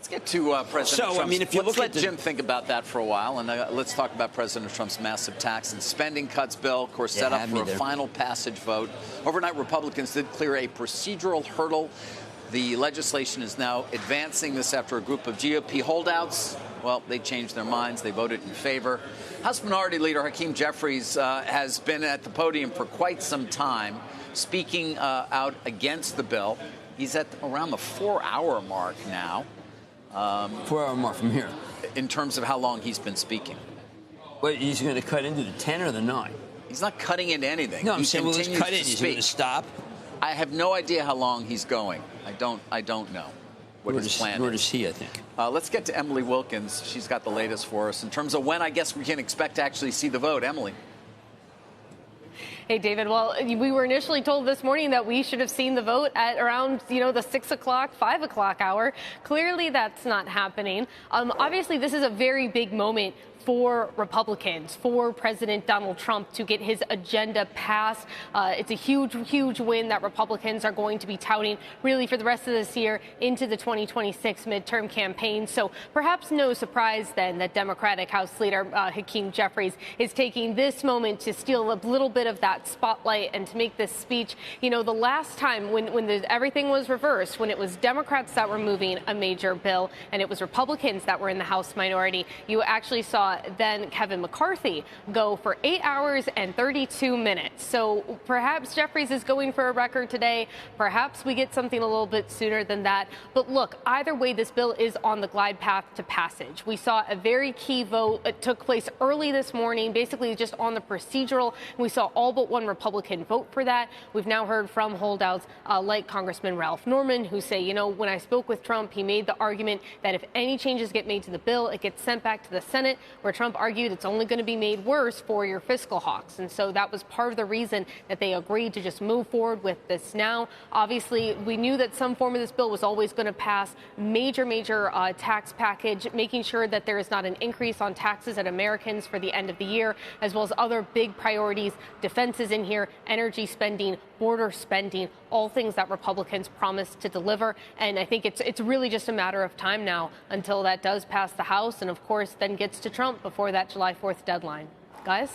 Let's get to President Trump's. I mean, if you let's look let Jim think about that for a while, and let's talk about President Trump's massive tax and spending cuts bill, of course, set up for a final passage vote. Overnight, Republicans did clear a procedural hurdle. The legislation is now advancing this after a group of GOP holdouts, well, they changed their minds. They voted in favor. House Minority Leader Hakeem Jefferies has been at the podium for quite some time, speaking out against the bill. He's at around the 4-hour mark now. 4-hour mark from here. In terms of how long he's been speaking. Wait, he's going to cut into the 10 or the 9? He's not cutting into anything. No, I'm saying, well, let's cut in. He's going to stop? I have no idea how long he's going. I don't know what his plan is. Nor does he, I think. Let's get to Emily Wilkins. She's got the latest for us in terms of when I guess we can expect to actually see the vote. Emily. Hey, David. Well, we were initially told this morning that we should have seen the vote at around, the 6 o'clock, 5 o'clock hour. Clearly, that's not happening. Obviously, this is a very big moment for Republicans, for President Donald Trump to get his agenda passed. It's a huge, huge win that Republicans are going to be touting really for the rest of this year into the 2026 midterm campaign. So perhaps no surprise then that Democratic House Leader Hakeem Jefferies is taking this moment to steal a little bit of that spotlight and to make this speech. The last time when everything was reversed, when it was Democrats that were moving a major bill and it was Republicans that were in the House minority, you actually saw then Kevin McCarthy go for 8 hours and 32 minutes. So perhaps Jeffries is going for a record today. Perhaps we get something a little bit sooner than that. But look, either way, this bill is on the glide path to passage. We saw a very key vote. It took place early this morning, basically just on the procedural. We saw all but one Republican vote for that. We've now heard from holdouts like Congressman Ralph Norman, who say, when I spoke with Trump, he made the argument that if any changes get made to the bill, it gets sent back to the Senate, where Trump argued it's only going to be made worse for your fiscal hawks. And so that was part of the reason that they agreed to just move forward with this now. Obviously, we knew that some form of this bill was always going to pass. Major tax package, making sure that there is not an increase on taxes at Americans for the end of the year, as well as other big priorities. Defense is in here, energy spending, border spending, all things that Republicans promised to deliver. And I think it's really just a matter of time now until that does pass the House and, of course, then gets to Trump before that July 4th deadline. Guys?